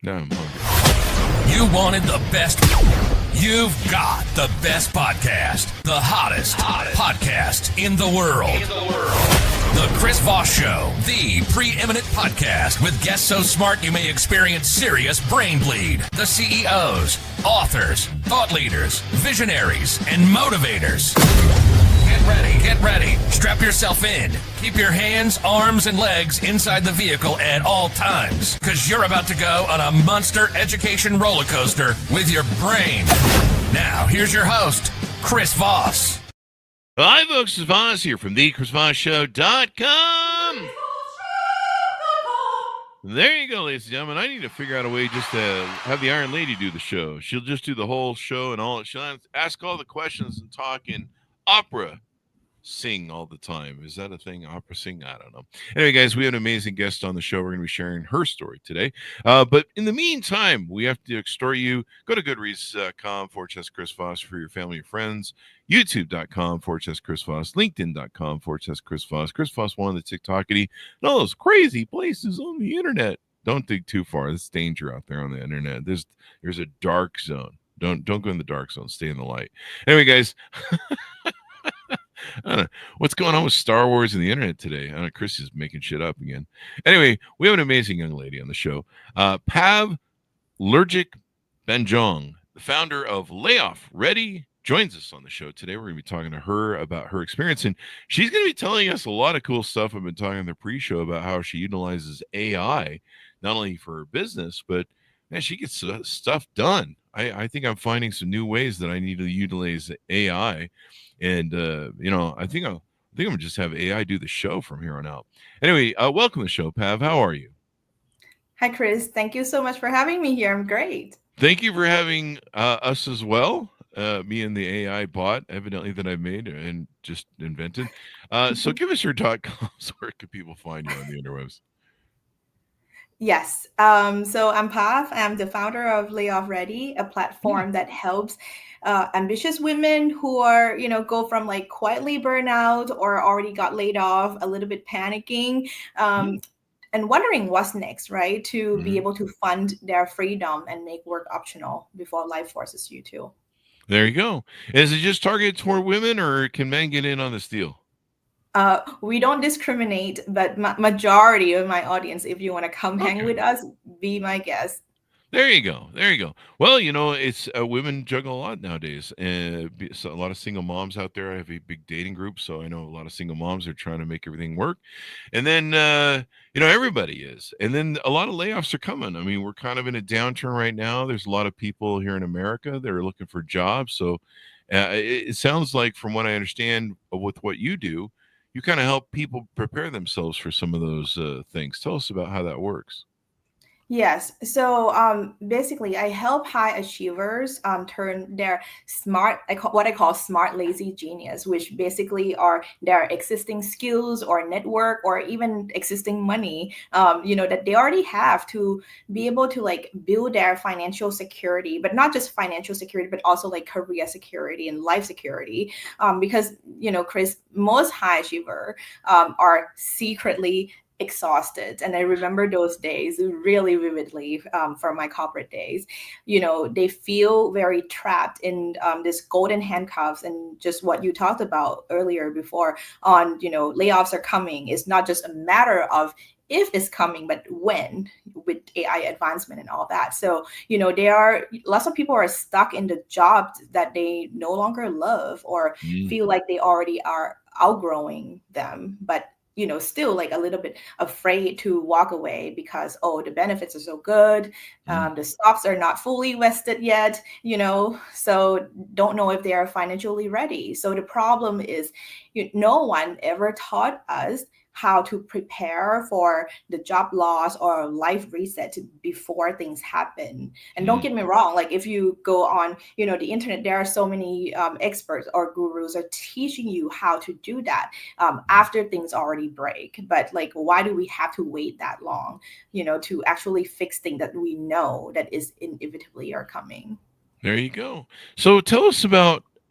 Now I'm hungry. You wanted the best. You've got the best podcast. The hottest podcast in the world. The Chris Voss Show, the preeminent podcast with guests so smart you may experience serious brain bleed. The CEOs, authors, thought leaders, visionaries, and motivators. Get ready. Strap yourself in. Keep your hands, arms, and legs inside the vehicle at all times, because you're about to go on a monster education roller coaster with your brain. Now, here's your host, Chris Voss. Hi, folks. It's Voss here from thechrisvossshow.com. There you go, ladies and gentlemen. I need to figure out a way just to have the Iron Lady do the show. She'll just do the whole show and all. She'll ask all the questions and talk in opera sing all the time. Is that a thing? Opera sing? I don't know. Anyway, guys, we have an amazing guest on the show. We're going to be sharing her story today. But in the meantime, we have to extort you. Go to goodreads.com/Chris Voss for your family and friends. YouTube.com/Chris Voss. LinkedIn.com/Chris Voss. Chris Voss, one of the TikTokity, and all those crazy places on the internet. Don't dig too far. There's danger out there on the internet. There's a dark zone. Don't go in the dark zone. Stay in the light. Anyway, guys. I don't know what's going on with Star Wars and the internet today. I don't know. Chris is making shit up again. Anyway, we have an amazing young lady on the show. Pav Lertjitbanjong, the founder of Layoff Ready, joins us on the show today. We're going to be talking to her about her experience, and she's going to be telling us a lot of cool stuff. I've been talking in the pre-show about how she utilizes AI, not only for her business, but man, she gets stuff done. I think I'm finding some new ways that I need to utilize AI. And, I think I'm going to just have AI do the show from here on out. Anyway, welcome to the show, Pav. How are you? Hi, Chris. Thank you so much for having me here. I'm great. Thank you for having us as well. Me and the AI bot, evidently, that I made and just invented. So give us your .com. So where can people find you on the interwebs? Yes. So I'm Pav. I'm the founder of Layoff Ready, a platform that helps ambitious women who are, go from like quietly burnout or already got laid off, a little bit panicking, and wondering what's next, right? To be able to fund their freedom and make work optional before life forces you to. There you go. Is it just targeted toward women, or can men get in on this deal? We don't discriminate, but majority of my audience, if you want to come hang with us, be my guest. There you go. Well, it's women juggle a lot nowadays, and so a lot of single moms out there. I have a big dating group, so I know a lot of single moms are trying to make everything work. And then, everybody is. And then a lot of layoffs are coming. I mean, we're kind of in a downturn right now. There's a lot of people here in America that are looking for jobs. So it sounds like, from what I understand with what you do, you kind of help people prepare themselves for some of those things. Tell us about how that works. Yes. So basically, I help high achievers turn their what I call smart, lazy genius, which basically are their existing skills or network or even existing money, that they already have to be able to like build their financial security, but not just financial security, but also like career security and life security. Because, Chris, most high achiever are secretly exhausted. And I remember those days really vividly from my corporate days. They feel very trapped in this golden handcuffs, and just what you talked about earlier before on, layoffs are coming. It's not just a matter of if it's coming, but when, with AI advancement and all that. So, lots of people are stuck in the jobs that they no longer love or feel like they already are outgrowing them. But still like a little bit afraid to walk away because, the benefits are so good. The stocks are not fully vested yet, so don't know if they are financially ready. So the problem is no one ever taught us how to prepare for the job loss or life reset before things happen. And don't get me wrong, like if you go on, the internet, there are so many experts or gurus are teaching you how to do that after things already break. But like, why do we have to wait that long, to actually fix things that we know that is inevitably are coming? There you go. So tell us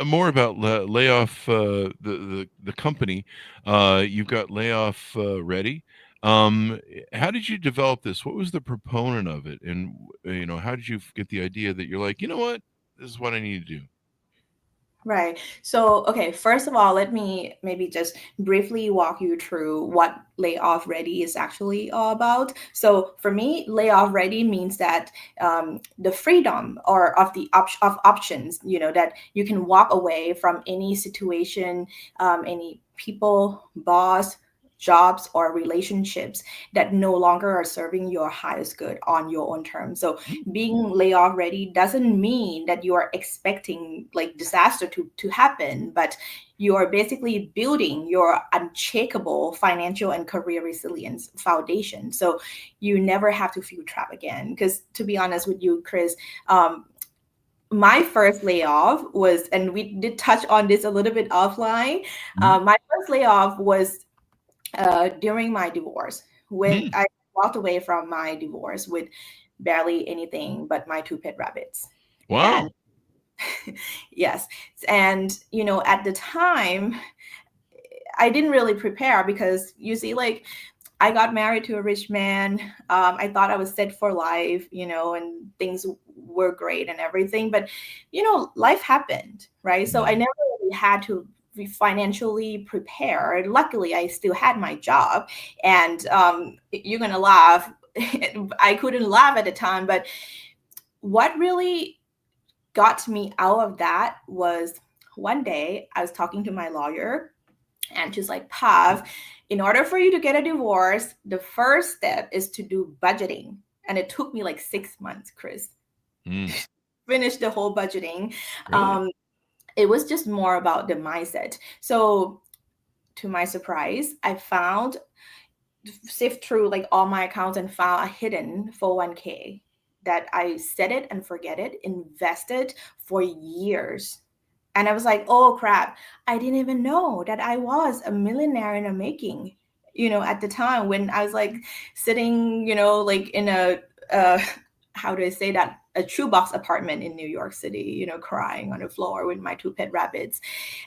more about Layoff, the company. You've got Layoff Ready. How did you develop this? What was the proponent of it? And, how did you get the idea that you're like, you know what? This is what I need to do? Right. So, okay, first of all, let me maybe just briefly walk you through what layoff ready is actually all about. So, for me, layoff ready means that the freedom or of the of options, that you can walk away from any situation, any people, boss, jobs or relationships that no longer are serving your highest good on your own terms. So being layoff ready doesn't mean that you are expecting like disaster to happen, but you are basically building your unshakable financial and career resilience foundation. So you never have to feel trapped again. Because to be honest with you, Chris, my first layoff was, and we did touch on this a little bit offline. My first layoff was during my divorce, when I walked away from my divorce with barely anything but my two pet rabbits. Wow. And yes, and at the time I didn't really prepare, because you see, like, I got married to a rich man. I thought I was set for life, and things were great and everything, but life happened, right? So I never really had to be financially prepared. Luckily, I still had my job, and you're gonna laugh. I couldn't laugh at the time, but what really got me out of that was one day I was talking to my lawyer, and she's like, Pav, in order for you to get a divorce, the first step is to do budgeting. And it took me like 6 months, Chris. Finish the whole budgeting. Really? It was just more about the mindset. So to my surprise, I sift through like all my accounts and found a hidden 401k that I set it and forget it, invested for years. And I was like, oh crap, I didn't even know that I was a millionaire in the making, at the time when I was like sitting, like in a, how do I say that? A shoebox apartment in New York City, crying on the floor with my two pet rabbits.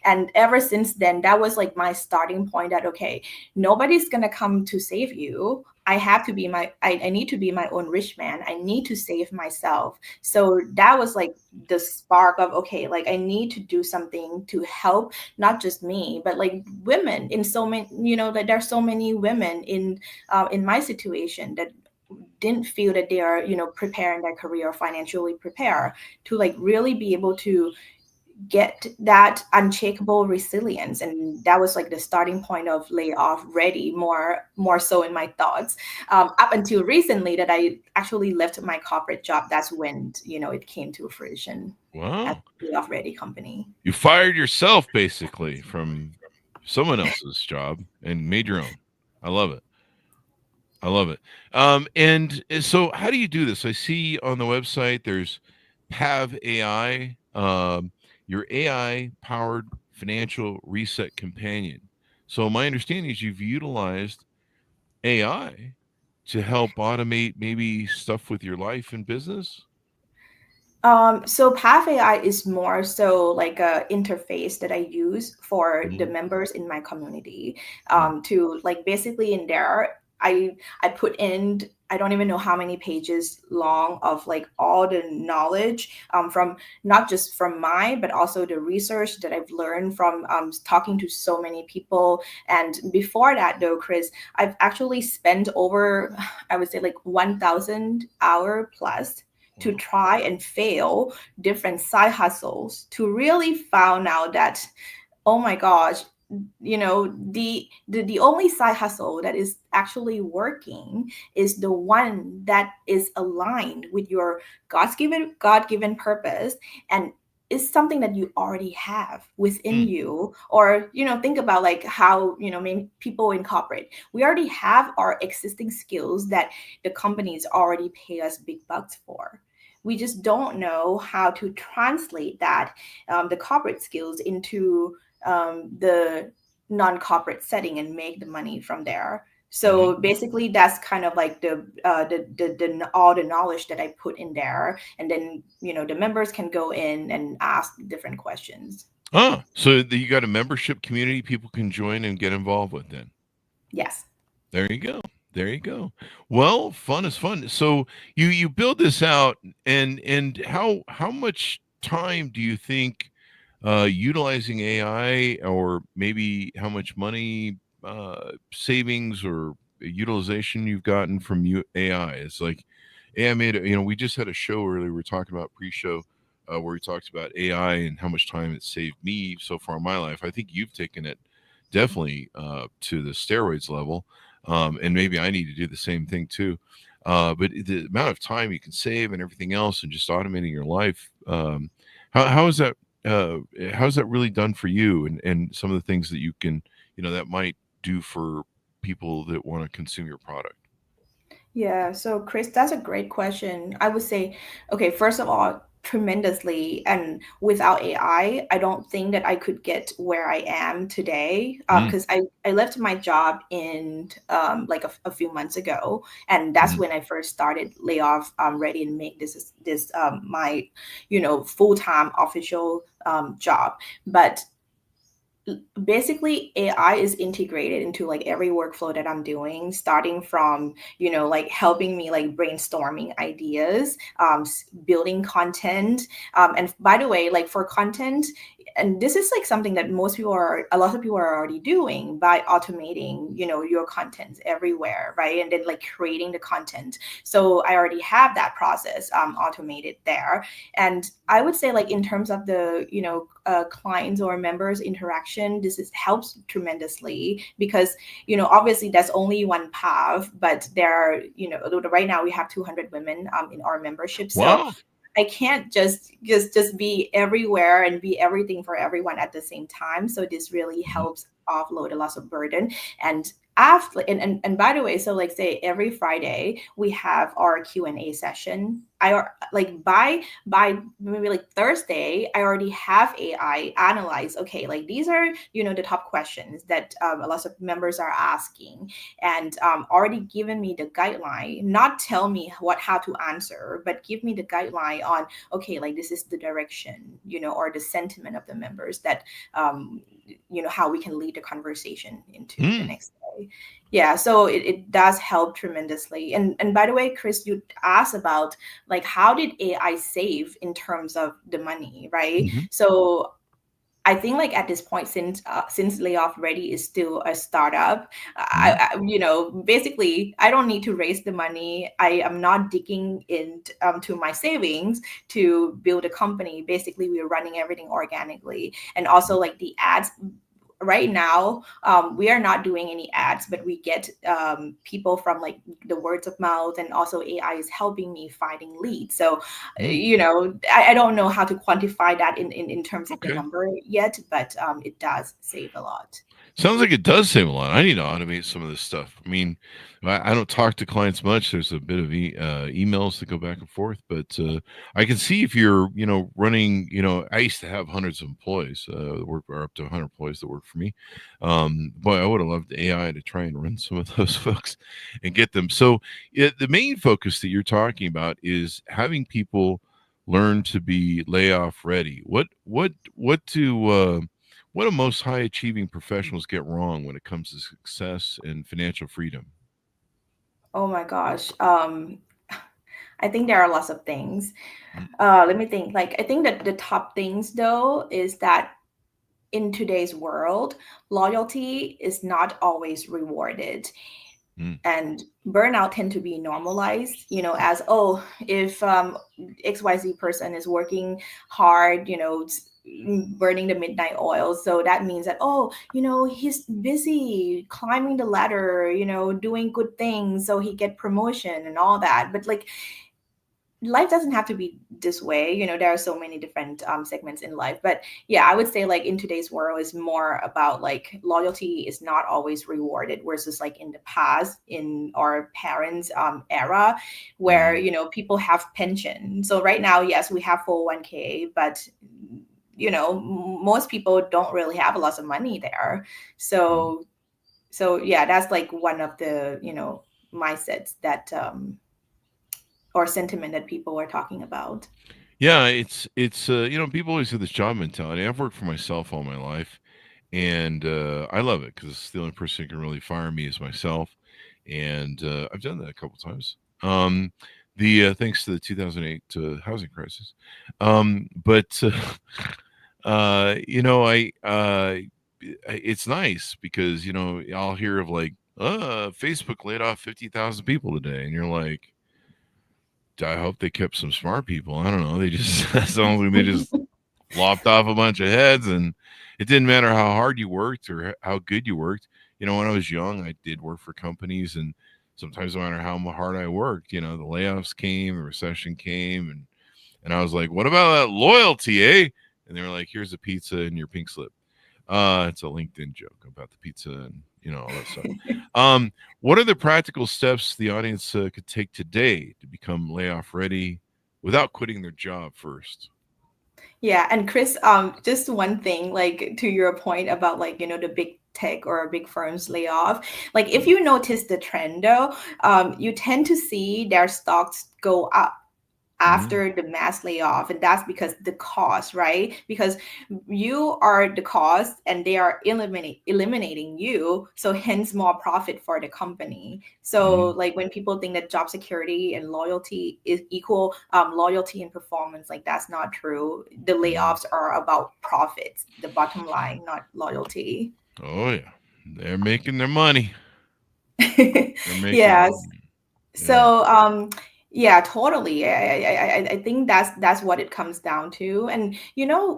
And ever since then, that was like my starting point that, okay, nobody's going to come to save you. I have to be I need to be my own rich man. I need to save myself. So that was like the spark of, okay, like I need to do something to help not just me, but like women in so many, that there's so many women in my situation that didn't feel that they are, preparing their career or financially prepare to like really be able to get that unshakable resilience. And that was like the starting point of layoff ready, more so in my thoughts, up until recently that I actually left my corporate job. That's when it came to fruition. Wow. As a layoff ready company. You fired yourself basically from someone else's job and made your own. I love it. And so how do you do this? I see on the website there's Pav AI, your AI powered financial reset companion. So my understanding is you've utilized AI to help automate maybe stuff with your life and business. So Path AI is more so like a interface that I use for the members in my community, to like basically in there, I put in, I don't even know how many pages long of like all the knowledge, from not just from mine, but also the research that I've learned from talking to so many people. And before that though, Chris, I've actually spent over, I would say like 1,000 hour plus to try and fail different side hustles to really found out that, oh my gosh, the only side hustle that is actually working is the one that is aligned with your God-given purpose, and is something that you already have within you. Or think about like how maybe people in corporate, we already have our existing skills that the companies already pay us big bucks for. We just don't know how to translate that, the corporate skills, into the non-corporate setting and make the money from there. So basically, that's kind of like the all the knowledge that I put in there, and then the members can go in and ask different questions. Oh, so you got a membership community people can join and get involved with then? Yes. There you go. There you go. Well, fun is fun. So you build this out, and how much time do you think utilizing AI, or maybe how much money savings or utilization you've gotten from AI? It's like AI made. We just had a show earlier. We were talking about pre-show. Where we talked about AI and how much time it saved me so far in my life. I think you've taken it definitely to the steroids level, and maybe I need to do the same thing too. But the amount of time you can save and everything else, and just automating your life, how is that? How's that really done for you, and some of the things that you can, that might do for people that want to consume your product? Yeah, so Chris, that's a great question. I would say, okay, first of all, tremendously. And without AI, I don't think that I could get where I am today. Mm, Because I left my job in like a few months ago, and that's mm, when I first started layoff ready and make this my full-time official job. But basically AI is integrated into like every workflow that I'm doing, starting from like helping me like brainstorming ideas, building content. And by the way, like for content, and this is like something that a lot of people are already doing by automating your content everywhere, right? And then like creating the content. So I already have that process automated there. And I would say, like, in terms of the clients or members interaction, helps tremendously, because obviously that's only one path, but there are, right now we have 200 women in our membership. So wow. I can't just be everywhere and be everything for everyone at the same time. So this really Mhm. helps offload a lot of burden. And after, and by the way, so like say every Friday we have our Q&A session. Like by maybe like Thursday, I already have AI analyze. Okay, like these are the top questions that a lot of members are asking, and already given me the guideline. Not tell me how to answer, but give me the guideline on, okay, like this is the direction, or the sentiment of the members, that how we can lead the conversation into the Mm, next day. Yeah, so it does help tremendously. And by the way, Chris, you asked about like how did AI save in terms of the money, right? mhm, So I think like at this point, since Layoff Ready is still a startup, mhm, basically I don't need to raise the money. I am not digging in to my savings to build a company. Basically, we're running everything organically, and also like the ads. Right now, we are not doing any ads, but we get people from like the words of mouth, and also AI is helping me finding leads. So mm. I don't know how to quantify that in terms of the Okay. number yet, but it does save a lot. Sounds like it does save a lot. I need to automate some of this stuff. I mean, I don't talk to clients much. There's a bit of emails that go back and forth, but I can see if you're, running. I used to have hundreds of employees that work, or up to 100 employees that work for me. Boy, I would have loved AI to try and run some of those folks and get them. So the main focus that you're talking about is having people learn to be layoff ready. What do most high achieving professionals get wrong when it comes to success and financial freedom? Oh my gosh. I think there are lots of things. Mm, Let me think. Like, I think that the top things though is that in today's world, loyalty is not always rewarded, mm, and burnout tend to be normalized, as, oh, if XYZ person is working hard, burning the midnight oil, so that means that, oh, he's busy climbing the ladder, doing good things, so he get promotion and all that. But like, life doesn't have to be this way. There are so many different segments in life. But yeah, I would say like in today's world is more about like loyalty is not always rewarded, versus like in the past, in our parents era, where mm, people have pension. So right now, yes, we have 401k, but most people don't really have a lot of money there. mm. So yeah, that's like one of the mindsets that or sentiment that people were talking about. Yeah, it's people always have this job mentality. I've worked for myself all my life, and I love it because the only person who can really fire me is myself. and I've done that a couple times. Thanks to the 2008 housing crisis, but it's nice because I'll hear of like, Facebook laid off 50,000 people today, and you're like, I hope they kept some smart people. I don't know. They just sounds like they just lopped off a bunch of heads, and it didn't matter how hard you worked or how good you worked. When I was young, I did work for companies, and sometimes no matter how hard I worked, the layoffs came, the recession came, and I was like, what about that loyalty, eh? And they were like, here's a pizza and your pink slip. It's a LinkedIn joke about the pizza and all that stuff. What are the practical steps the audience could take today to become layoff ready without quitting their job first? Yeah, and Chris, just one thing, like to your point about like, the big tech or big firms layoff. Like if you notice the trend though, you tend to see their stocks go up after the mass layoff, and that's because the cost, right? Because you are the cost and they are eliminating you, so hence more profit for the company. So like when people think that job security and loyalty is equal loyalty and performance, like that's not true. The layoffs are about profits, the bottom line, not loyalty. Oh yeah, they're making their money. They're making Yes. money. So yeah, totally. I think that's what it comes down to. And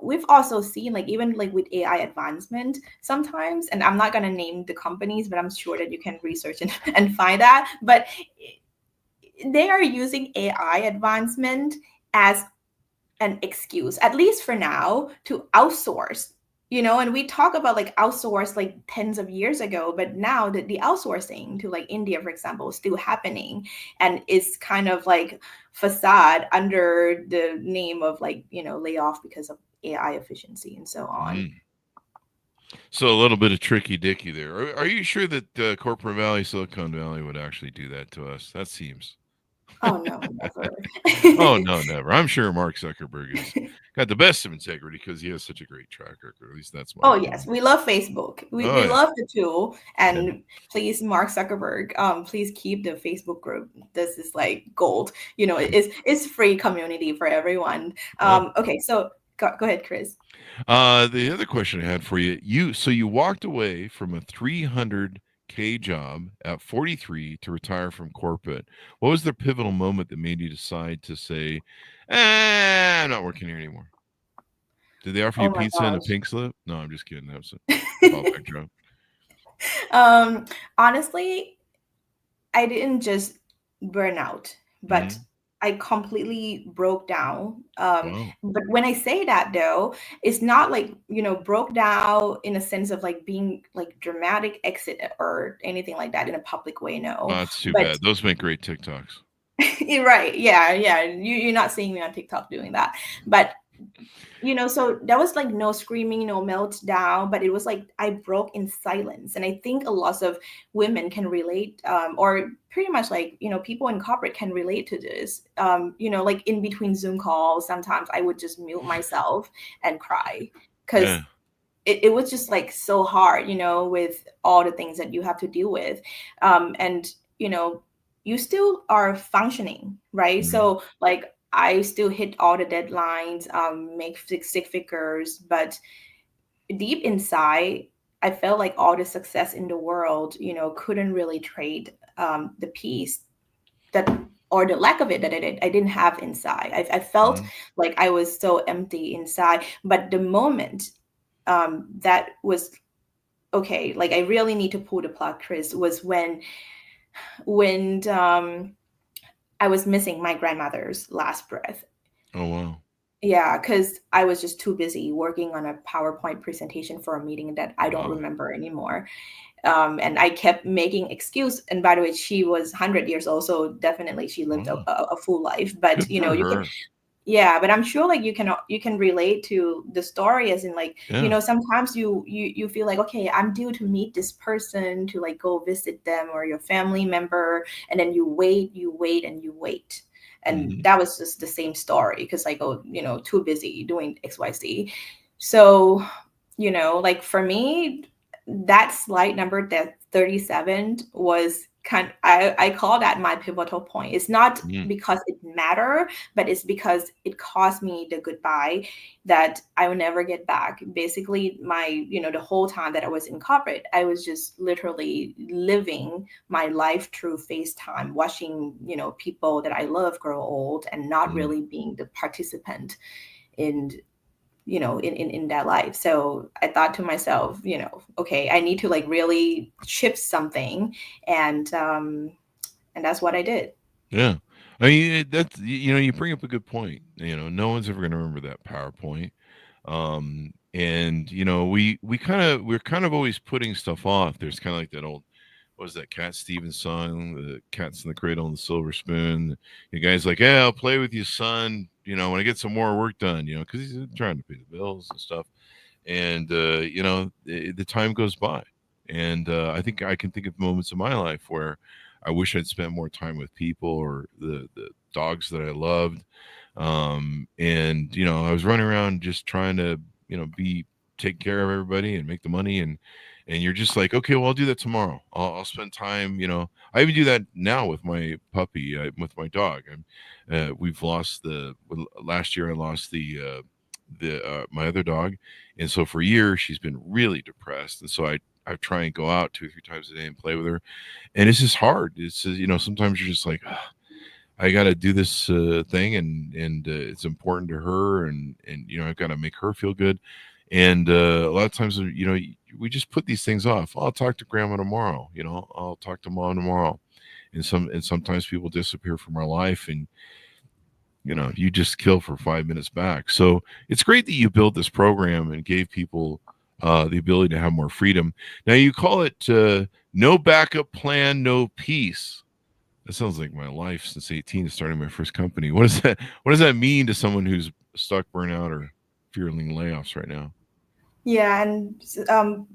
we've also seen like even like with AI advancement sometimes, and I'm not gonna name the companies, but I'm sure that you can research and find that. But they are using AI advancement as an excuse, at least for now, to outsource. And we talk about like outsource like tens of years ago, but now the outsourcing to like India, for example, is still happening, and it's kind of like facade under the name of like layoff because of AI efficiency and so on. So a little bit of tricky dicky there. Are you sure that Corporate Valley, Silicon Valley would actually do that to us? That seems. Oh no, never. Oh no, never. I'm sure Mark Zuckerberg has got the best of integrity because he has such a great track record. At least that's my Oh opinion. yes, we love Facebook. We, Oh, we yeah. love the tool, and please, Mark Zuckerberg, please keep the Facebook group. This is like gold. It's free community for everyone. Okay, so go ahead, Chris. The other question I had for you, you walked away from a 300K job at 43 to retire from corporate. What was the pivotal moment that made you decide to say, I'm not working here anymore? Did they offer you Oh my pizza and a gosh. pink slip? No, I'm just kidding. That was a callback joke. Honestly, I didn't just burn out, but I completely broke down. Wow. But when I say that though, it's not like, broke down in a sense of like being like dramatic exit or anything like that in a public way. No, That's too but bad. Those make great TikToks. you're right. Yeah. You're not seeing me on TikTok doing that, but so that was like no screaming, no meltdown, but it was like I broke in silence. And I think a lot of women can relate, or pretty much like, people in corporate can relate to this. Like in between Zoom calls, sometimes I would just mute myself and cry because Yeah. it was just like so hard, with all the things that you have to deal with. And, you still are functioning, right? So like, I still hit all the deadlines, make six figures, but deep inside, I felt like all the success in the world, couldn't really trade the peace that or the lack of it that I didn't have inside. I felt like I was so empty inside. But the moment that was okay, like I really need to pull the plug, Chris, was when I was missing my grandmother's last breath. Oh, wow. Yeah, because I was just too busy working on a PowerPoint presentation for a meeting that I don't Wow. remember anymore. And I kept making excuse. And by the way, she was 100 years old, so definitely she lived a full life. But Good for her. yeah, but I'm sure like you can relate to the story as in like, sometimes you feel like, okay, I'm due to meet this person to like go visit them or your family member, and then you wait and you wait. And that was just the same story because like, too busy doing XYZ. So, like for me, that slide number, that 37, was I call that my pivotal point. It's not Mm. because it mattered, but it's because it cost me the goodbye that I will never get back. Basically, the whole time that I was in corporate, I was just literally living my life through FaceTime, watching, people that I love grow old and not Mm. really being the participant in in that life. So I thought to myself, okay, I need to like really chip something, and that's what I did. Yeah. I mean, that's, you bring up a good point. No one's ever going to remember that PowerPoint. And we're kind of always putting stuff off. There's kind of like that old, what was that, Cat Stevens song, the Cat's in the Cradle and the Silver Spoon. The guy's like, yeah, I'll play with you, son, when I get some more work done, because he's trying to pay the bills and stuff. And the time goes by, and I think I can think of moments in my life where I wish I'd spent more time with people or the dogs that I loved. And I was running around just trying to be take care of everybody and make the money, and you're just like, okay, well, I'll do that tomorrow. I'll spend time. I even do that now with my puppy, with my dog. We've lost last year. I lost the my other dog, and so for years she's been really depressed, and so I try and go out 2 or 3 times a day and play with her, and it's just hard. It's sometimes you're just like, I got to do this thing, and it's important to her, and I've got to make her feel good, and a lot of times we just put these things off. I'll talk to grandma tomorrow. I'll talk to mom tomorrow, and sometimes people disappear from our life, and you just kill for 5 minutes back. So it's great that you built this program and gave people the ability to have more freedom. Now you call it no backup plan, no peace. That sounds like my life since 18, starting my first company. What does that mean to someone who's stuck, burnout, or fearing layoffs right now? Yeah, and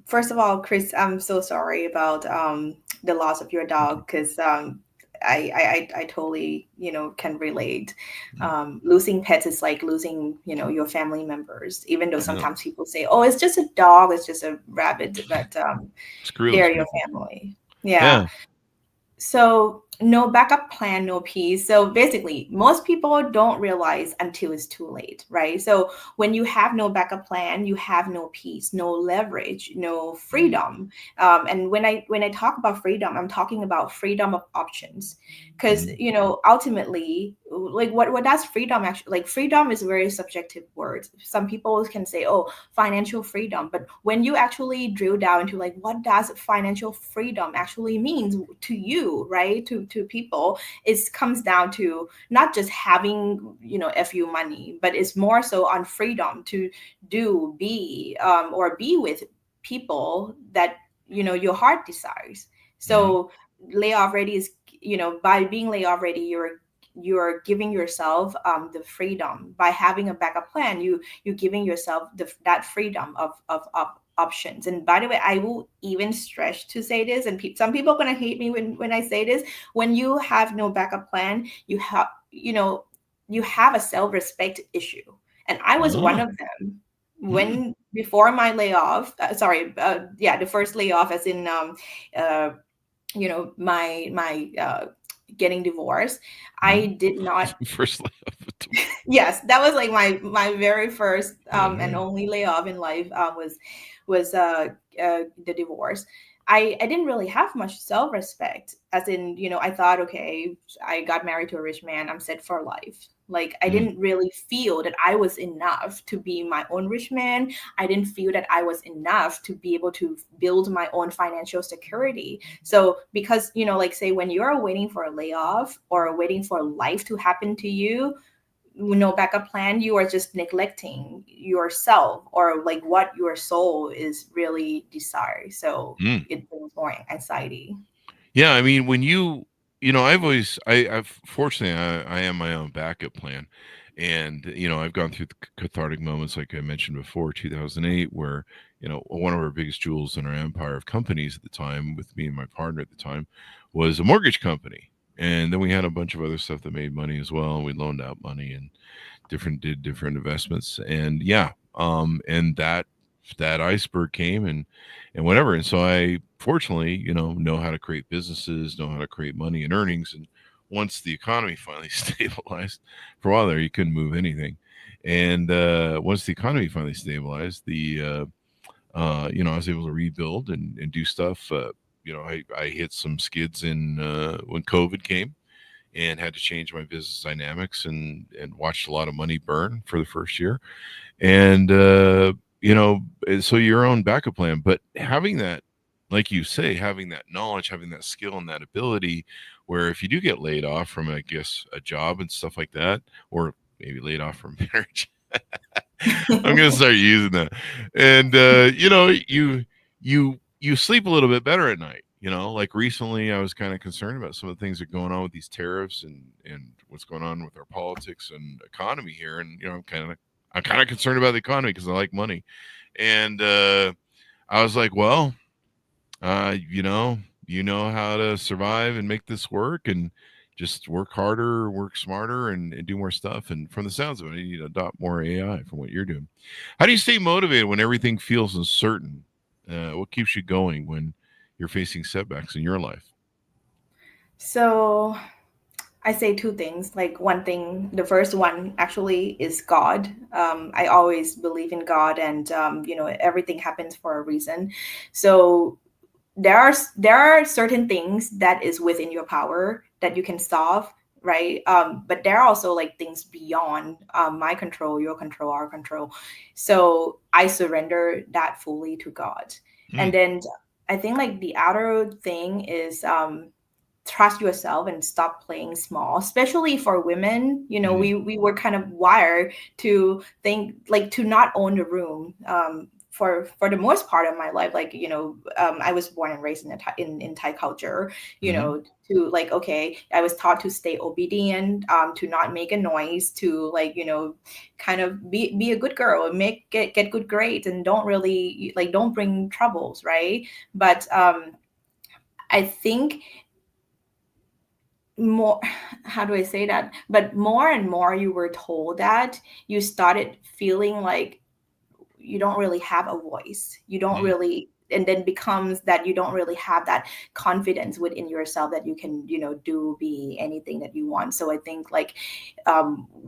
first of all, Chris, I'm so sorry about the loss of your dog, because I totally can relate. Losing pets is like losing your family members. Even though Yeah. sometimes people say, "Oh, it's just a dog, it's just a rabbit," but Screw those they're your people. family. Yeah. Yeah. So no backup plan, no peace. So basically, most people don't realize until it's too late, right? So when you have no backup plan, you have no peace, no leverage, no freedom. And when I talk about freedom, I'm talking about freedom of options, because ultimately, like what does freedom actually like? Freedom is a very subjective word. Some people can say, oh, financial freedom, but when you actually drill down into like what does financial freedom actually means to you, right? To people, it comes down to not just having a few money, but it's more so on freedom to be or be with people that your heart desires. So layoff ready is by being layoff ready, you're giving yourself the freedom. By having a backup plan, you're giving yourself that freedom of options. And by the way, I will even stretch to say this, and some people are going to hate me when I say this. When you have no backup plan, you have a self-respect issue, and I was one of them. When before my layoff, the first layoff, as in my getting divorced, I did not. First layoff. Yes, that was like my very first and only layoff in life, was the divorce. I didn't really have much self-respect, as in I thought, okay, I got married to a rich man, I'm set for life. Like I didn't really feel that I was enough to be my own rich man. I didn't feel that I was enough to be able to build my own financial security. So because like say when you're waiting for a layoff or waiting for life to happen to you, no backup plan, you are just neglecting yourself or like what your soul is really desire. So it brings more anxiety. Yeah, I mean, when I've fortunately, I am my own backup plan, and I've gone through the cathartic moments, like I mentioned before, 2008, where one of our biggest jewels in our empire of companies at the time, with me and my partner at the time, was a mortgage company, and then we had a bunch of other stuff that made money as well. We loaned out money and did different investments, and yeah, and that that iceberg came and whatever. And so I fortunately, know how to create businesses, know how to create money and earnings. And once the economy finally stabilized, for a while there, you couldn't move anything. And once the economy finally stabilized, I was able to rebuild and do stuff. I hit some skids in when COVID came and had to change my business dynamics and watched a lot of money burn for the first year. And so your own backup plan, but having that, like you say, having that knowledge, having that skill and that ability, where if you do get laid off from, I guess, a job and stuff like that, or maybe laid off from marriage, I'm gonna start using that. And you sleep a little bit better at night. Like recently, I was kind of concerned about some of the things that are going on with these tariffs and what's going on with our politics and economy here. And I'm kind of concerned about the economy because I like money. And I was like, well, you know how to survive and make this work, and just work harder, work smarter, and do more stuff. And from the sounds of it, you need to adopt more AI from what you're doing. How do you stay motivated when everything feels uncertain? What keeps you going when you're facing setbacks in your life? So I say two things. Like one thing, the first one actually is God. I always believe in God, and everything happens for a reason. So there are certain things that is within your power that you can solve, right? But there are also like things beyond my control, your control, our control. So I surrender that fully to God. And then I think like the other thing is trust yourself and stop playing small, especially for women. We were kind of wired to think like to not own the room. For the most part of my life, like I was born and raised in Thai culture, to like, okay, I was taught to stay obedient, to not make a noise, to like kind of be a good girl and get good grades, and don't bring troubles, right? But I think more, how do I say that, but more and more you were told that, you started feeling like you don't really have a voice, you don't really, and then becomes that you don't really have that confidence within yourself that you can be anything that you want. So I think like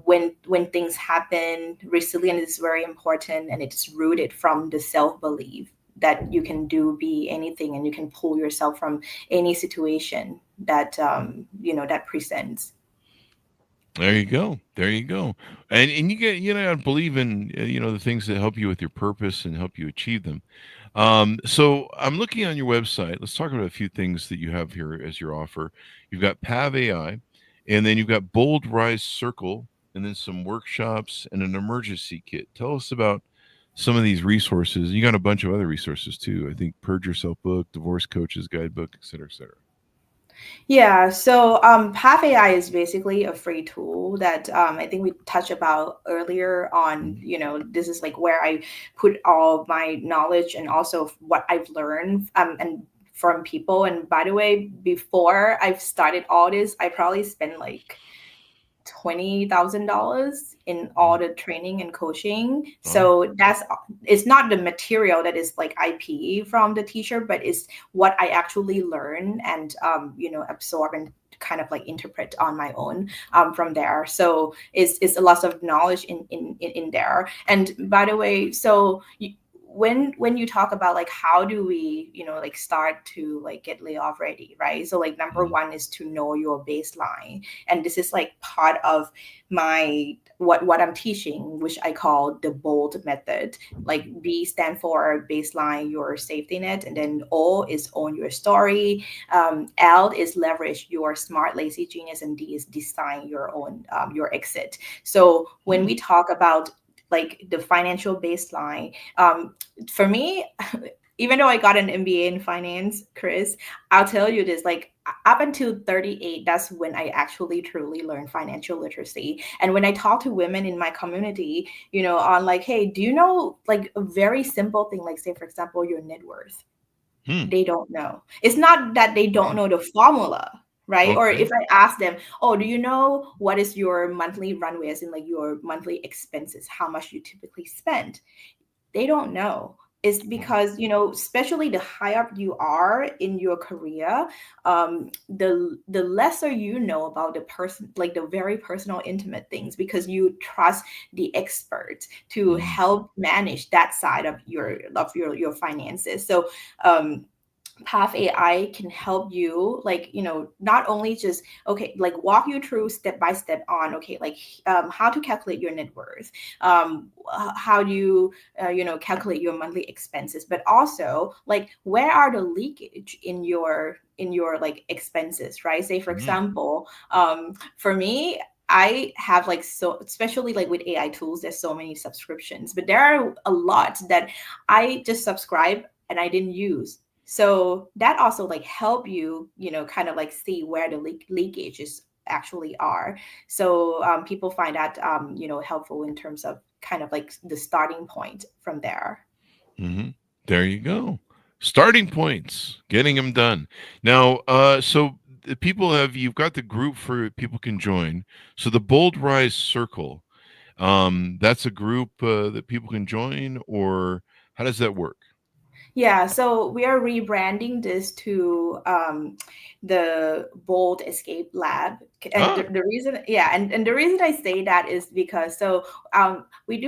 when things happen, resilience is very important, and it's rooted from the self-belief that you can be anything, and you can pull yourself from any situation that that presents. There you go. There you go. And I believe in the things that help you with your purpose and help you achieve them. So I'm looking on your website. Let's talk about a few things that you have here as your offer. You've got Pav AI, and then you've got Bold Rise Circle, and then some workshops and an emergency kit. Tell us about some of these resources. You got a bunch of other resources too. I think Purge Yourself book, Divorce Coaches Guidebook, et cetera, et cetera. Yeah, so Path AI is basically a free tool that I think we touched about earlier on. This is like where I put all my knowledge and also what I've learned and from people. And by the way, before I've started all this, I probably spent like $20,000 in all the training and coaching. So it's not the material that is like IP from the teacher, but it's what I actually learn and absorb and kind of like interpret on my own from there. So it's a lot of knowledge in there. And by the way, so when you talk about like how do we like start to like get layoff ready, right? So like number one is to know your baseline, and this is like part of my what I'm teaching, which I call the BOLD method. Like B stand for baseline, your safety net, and then O is own your story, L is leverage your smart lazy genius, and D is design your own your exit. So when we talk about like the financial baseline, for me, even though I got an MBA in finance, Chris, I'll tell you this, like up until 38, that's when I actually truly learned financial literacy. And when I talk to women in my community, on like, hey, do you know like a very simple thing, like say, for example, your net worth? They don't know. It's not that they don't know the formula, right? Okay. Or if I ask them, oh, do you know what is your monthly runway, as in like your monthly expenses, how much you typically spend? They don't know. is because, especially the higher up you are in your career, the lesser you know about the person, like the very personal, intimate things, because you trust the expert to help manage that side of your finances. So Path AI can help you, like, not only just, okay, like walk you through step by step on, okay, like how to calculate your net worth, how do you, calculate your monthly expenses, but also like where are the leakage in your like expenses, right? Say, for example, for me, I have like, so especially like with AI tools, there's so many subscriptions, but there are a lot that I just subscribe and I didn't use. So that also like help you, kind of like see where the leakages actually are. So people find that, helpful in terms of kind of like the starting point from there. There you go. Starting points, getting them done. Now, so the you've got the group for people can join. So the Bold Rise Circle, that's a group that people can join, or how does that work? Yeah, so we are rebranding this to the Bold Escape Lab. And the reason, yeah, and the reason I say that is because, so we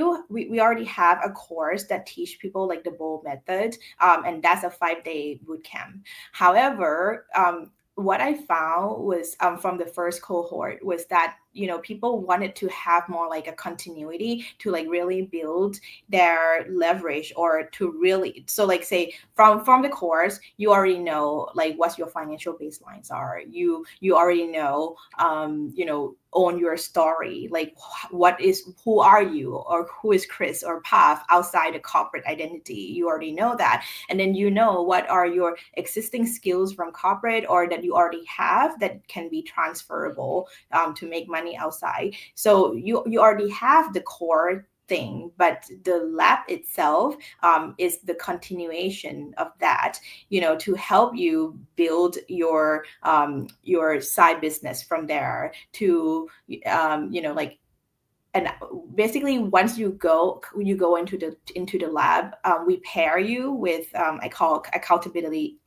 already have a course that teach people like the Bold method, and that's a 5-day boot camp. However, what I found was, from the first cohort, was that people wanted to have more like a continuity to like really build their leverage, or to really, so like say from the course, you already know like what your financial baselines are. You already know, own your story, like who are you, or who is Chris or Pav outside a corporate identity. You already know that, and then what are your existing skills from corporate, or that you already have, that can be transferable to make money outside. So you already have the core thing, but the lab itself is the continuation of that, to help you build your side business from there, to like, and basically once you go into the lab, we pair you with, I call accountability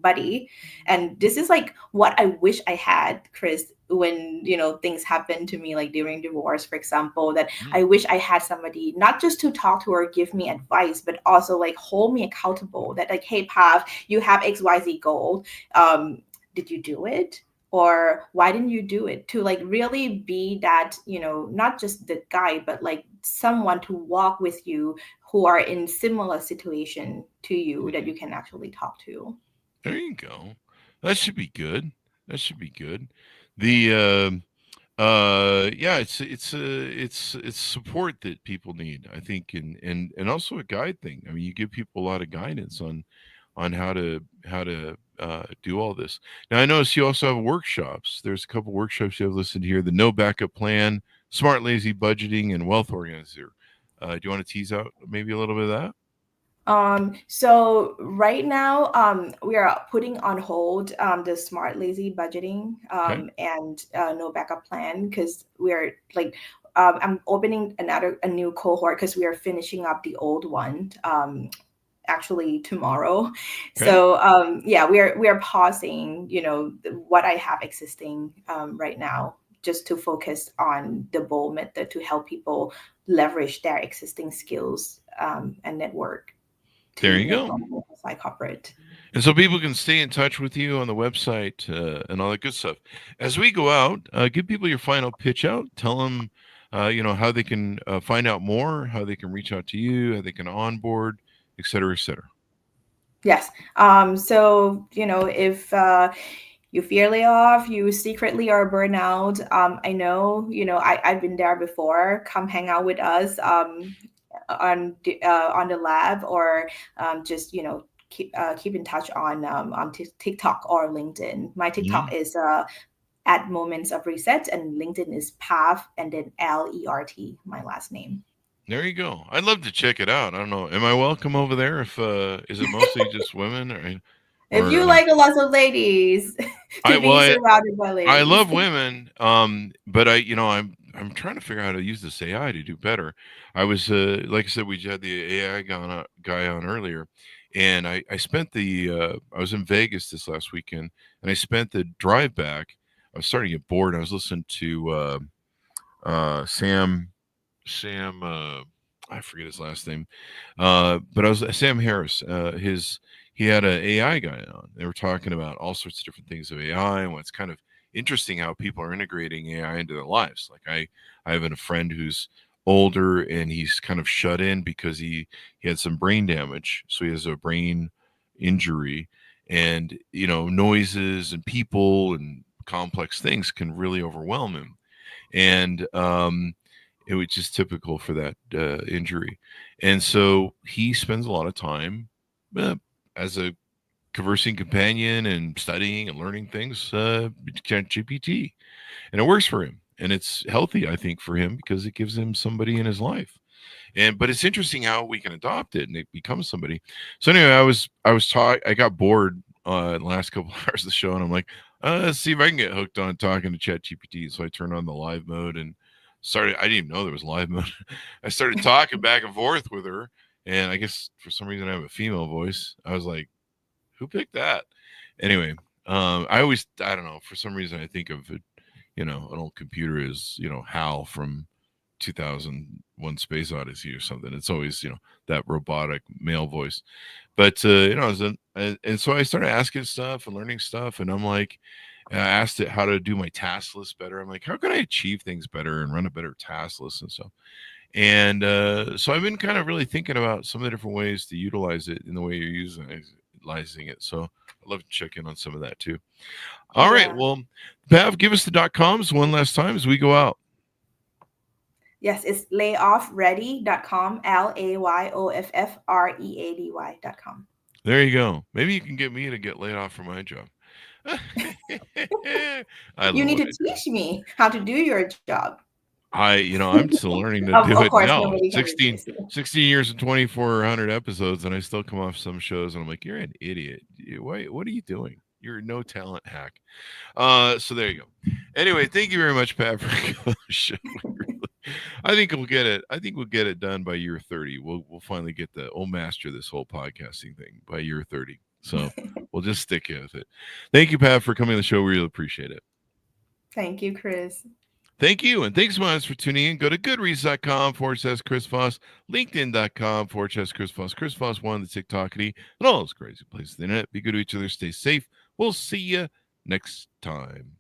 buddy. And this is like what I wish I had, Chris, when things happen to me, like during divorce, for example, that I wish I had somebody not just to talk to or give me advice, but also like hold me accountable, that like, hey Pav, you have XYZ goal, did you do it, or why didn't you do it, to like really be that, not just the guide, but like someone to walk with you who are in similar situation to you, that you can actually talk to. There you go. That should be good. That should be good. The yeah, it's support that people need, I think, and also a guide thing. I mean, you give people a lot of guidance on how to do all this. Now, I notice you also have workshops. There's a couple workshops you have listed here: the No Backup Plan, Smart Lazy Budgeting, and Wealth Organizer. Do you want to tease out maybe a little bit of that? So right now, we are putting on hold the Smart Lazy Budgeting and No Backup Plan, because we're like, I'm opening a new cohort, because we are finishing up the old one. Actually tomorrow. Okay. So yeah, we are pausing what I have existing right now, just to focus on the Bold method, to help people leverage their existing skills and network. There you go. Like corporate. And so people can stay in touch with you on the website and all that good stuff. As we go out, give people your final pitch out. Tell them, how they can find out more, how they can reach out to you, how they can onboard, et cetera, et cetera. Yes. So, if you fear layoff, you secretly are burnout, I know, I've been there before. Come hang out with us on the lab, or just, keep in touch on TikTok or LinkedIn. My TikTok is at Moments of Reset, and LinkedIn is Pav and then Lert, my last name. There you go. I'd love to check it out. I don't know. Am I welcome over there? If is it mostly just women, or if you like a lot of ladies, to be surrounded by ladies. I love women, but I'm I'm trying to figure out how to use this AI to do better. I was like I said, we had the AI guy on earlier, and I spent I was in Vegas this last weekend, and I spent the drive back. I was starting to get bored. I was listening to Sam I forget his last name, but I was Sam Harris. He had an AI guy on. They were talking about all sorts of different things of AI and what's kind of interesting how people are integrating AI into their lives. Like I have a friend who's older and he's kind of shut in because he had some brain damage, so he has a brain injury, and noises and people and complex things can really overwhelm him, and it was just typical for that injury. And so he spends a lot of time as a conversing companion and studying and learning things, GPT, and it works for him. And it's healthy, I think, for him because it gives him somebody in his life. But it's interesting how we can adopt it and it becomes somebody. So anyway, I got bored in the last couple hours of the show, and I'm like, let's see if I can get hooked on talking to ChatGPT. So I turned on the live mode and started. I didn't even know there was live mode. I started talking back and forth with her, and I guess for some reason I have a female voice. I was like, who picked that? Anyway, I don't know, for some reason I think of it, an old computer is, HAL from 2001 Space Odyssey or something. It's always, that robotic male voice. But, and so I started asking stuff and learning stuff. And I'm like, I asked it how to do my task list better. I'm like, how can I achieve things better and run a better task list and stuff? And so I've been kind of really thinking about some of the different ways to utilize it in the way you're utilizing it. So I'd love to check in on some of that too. All right. Well, Pav, give us the .coms one last time as we go out. Yes, it's layoffready.com, layoffready.com. There you go. Maybe you can get me to get laid off from my job. You need to teach me how to do your job. I'm still learning to do it now. 16 years and 2,400 episodes, and I still come off some shows, and I'm like, you're an idiot. What are you doing? You're no talent hack. So there you go. Anyway, thank you very much, Pat, for the show. I think we'll get it. I think we'll get it done by year 30. We'll finally get we'll master this whole podcasting thing by year 30. So we'll just stick with it. Thank you, Pat, for coming on the show. We really appreciate it. Thank you, Chris. Thank you. And thanks so much for tuning in. Go to goodreads.com/Chris Voss, LinkedIn.com/Chris Voss, Chris Voss 1, the TikTokity, and all those crazy places on the internet. Be good to each other. Stay safe. We'll see you next time.